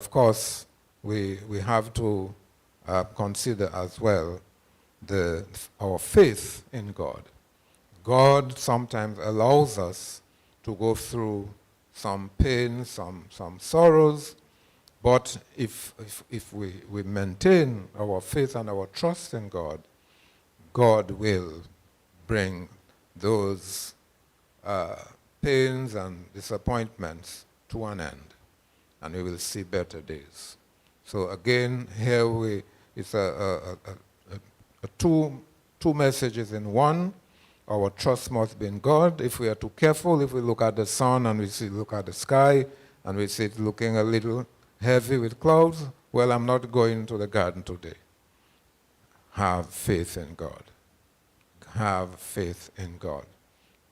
Of course, we have to consider as well our faith in God. God sometimes allows us to go through some pain, some sorrows, but if we maintain our faith and our trust in God, God will bring those pains and disappointments to an end, and we will see better days. So again, here it's two messages in one. Our trust must be in God. If we are too careful, if we look at the sun and look at the sky, and we see it looking a little heavy with clouds, well, I'm not going to the garden today. Have faith in God. Have faith in God.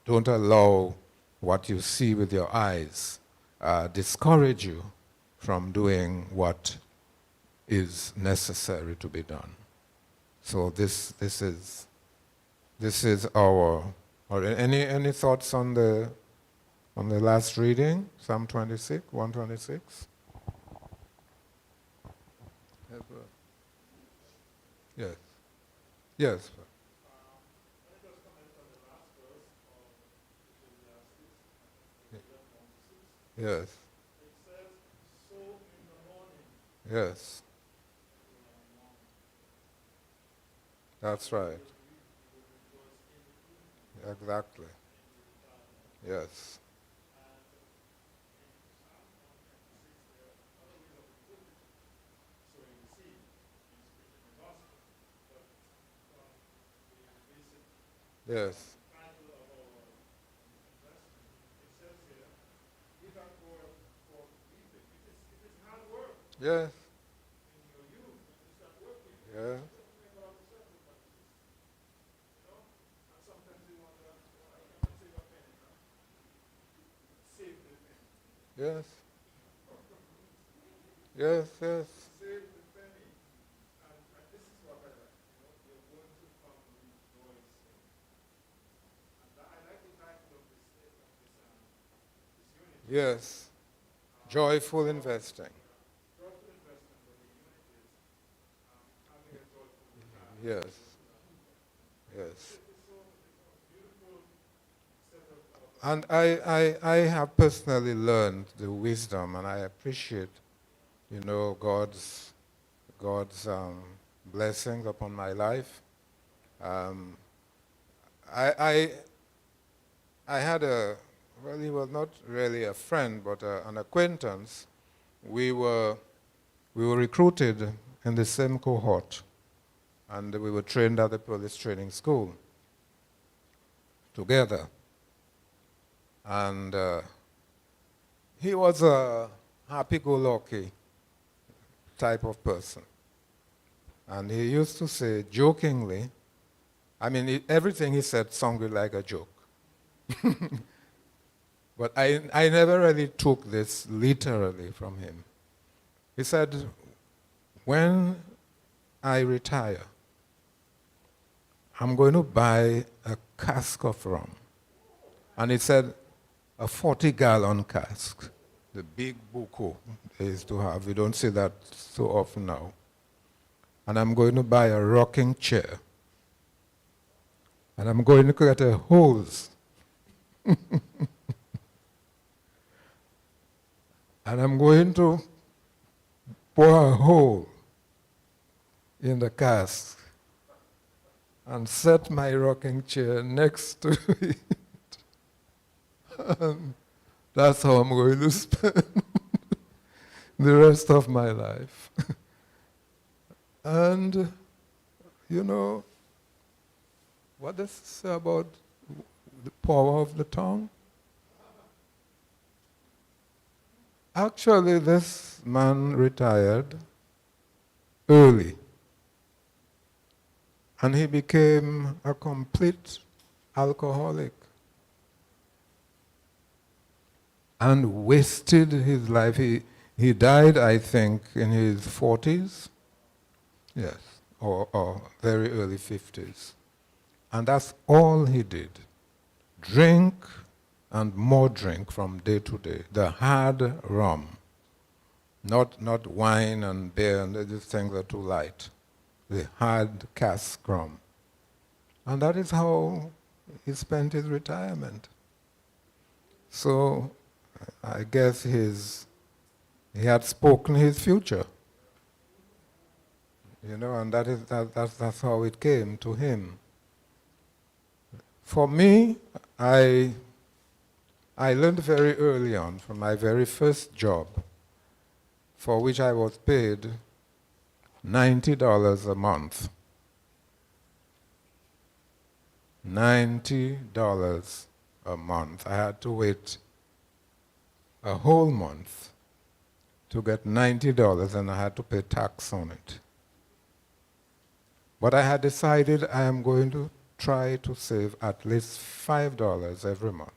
Don't allow what you see with your eyes discourage you from doing what is necessary to be done. So this is our. Any thoughts on the last reading, Psalm 26, 126? Yes. Yes. Yes. Yes. That's right. Exactly. Yes. Yes. Yes. Yeah. Yes. Yes. Yes. Yes. Joyful investing. Yes. Yes. And I have personally learned the wisdom, and I appreciate, God's blessings upon my life. Um, I had he was not really a friend, but an acquaintance. We were recruited in the same cohort, and we were trained at the police training school together. And he was a happy-go-lucky type of person. And he used to say jokingly, everything he said sounded like a joke. But I never really took this literally from him. He said, when I retire, I'm going to buy a cask of rum. And he said, a 40-gallon cask, the big buko they used to have. We don't see that so often now. And I'm going to buy a rocking chair. And I'm going to get a hose. And I'm going to pour a hole in the cask and set my rocking chair next to it. And that's how I'm going to spend the rest of my life. And, what does it say about the power of the tongue? Actually, this man retired early. And he became a complete alcoholic. And wasted his life. He died, I think, in his 40s. Yes, or very early 50s. And that's all he did. Drink and more drink from day to day. The hard rum. Not wine and beer, and these things are too light. The hard cask rum. And that is how he spent his retirement. So I guess he had spoken his future. And that's how it came to him. For me, I learned very early on from my very first job, for which I was paid $90 a month. $90 a month. I had to wait a whole month to get $90, and I had to pay tax on it. But I had decided I am going to try to save at least $5 every month.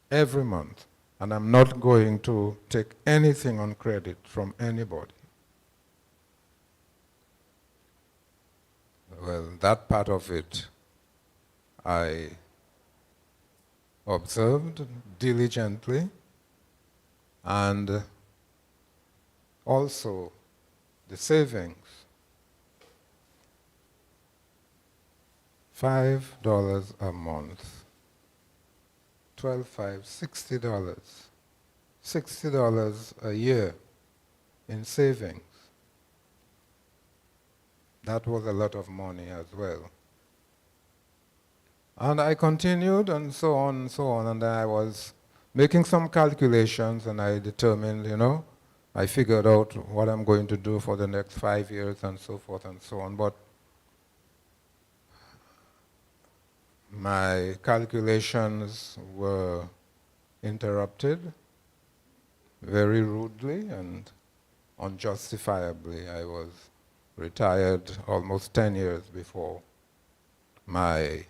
Every month. And I'm not going to take anything on credit from anybody. Well, that part of it I observed diligently, and also the savings. $5 a month, 12, $60. $60 a year in savings. That was a lot of money as well. And I continued, and so on, and then I was making some calculations, and I determined, I figured out what I'm going to do for the next 5 years, and so forth and so on. But my calculations were interrupted very rudely and unjustifiably. I was retired almost 10 years before my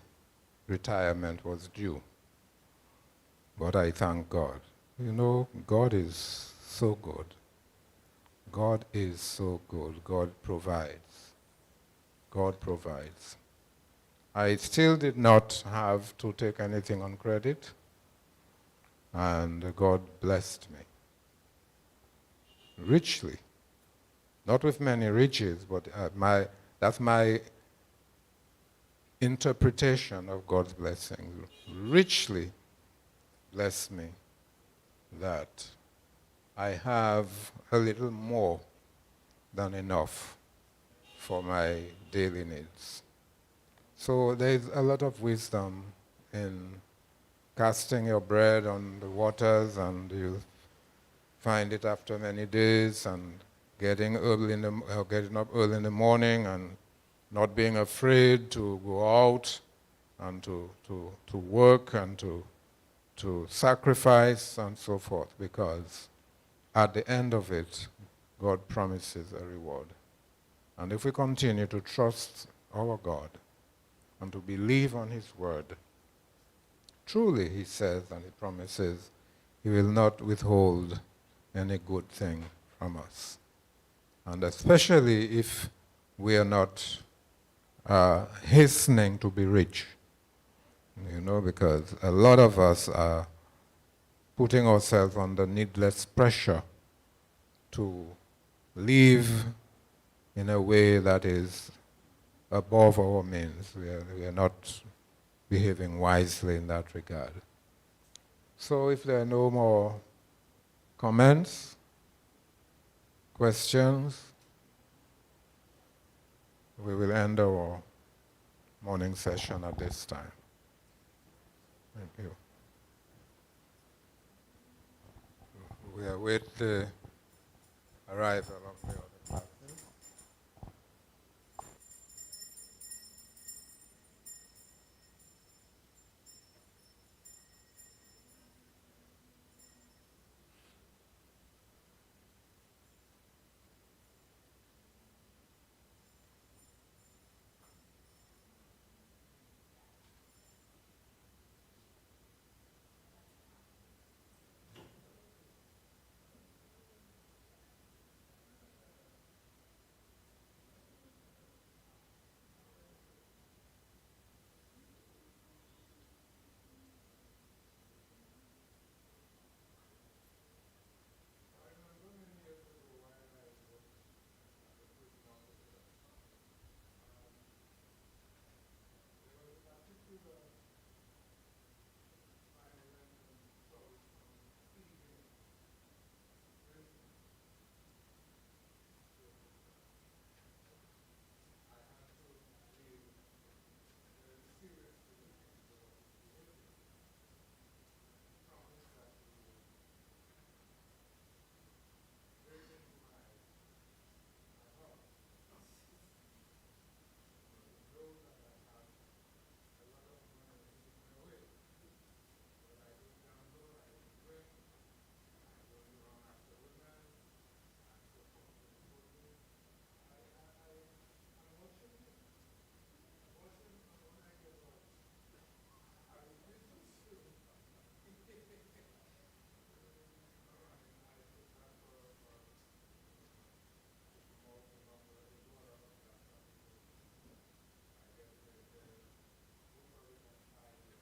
retirement was due. But I thank God. God is so good. God is so good. God provides. God provides. I still did not have to take anything on credit, and God blessed me richly. Not with many riches, but that's my interpretation of God's blessing. Richly blessed me that I have a little more than enough for my daily needs. So there's a lot of wisdom in casting your bread on the waters, and you find it after many days, and getting up early in the morning, and not being afraid to go out and to work and to sacrifice and so forth, because at the end of it, God promises a reward. And if we continue to trust our God and to believe on His word, truly, He says and He promises, He will not withhold any good thing from us. And especially if we are not hastening to be rich, because a lot of us are putting ourselves under needless pressure to live in a way that is above our means. We are not behaving wisely in that regard. So if there are no more comments, questions, we will end our morning session at this time. Thank you. We await the arrival of the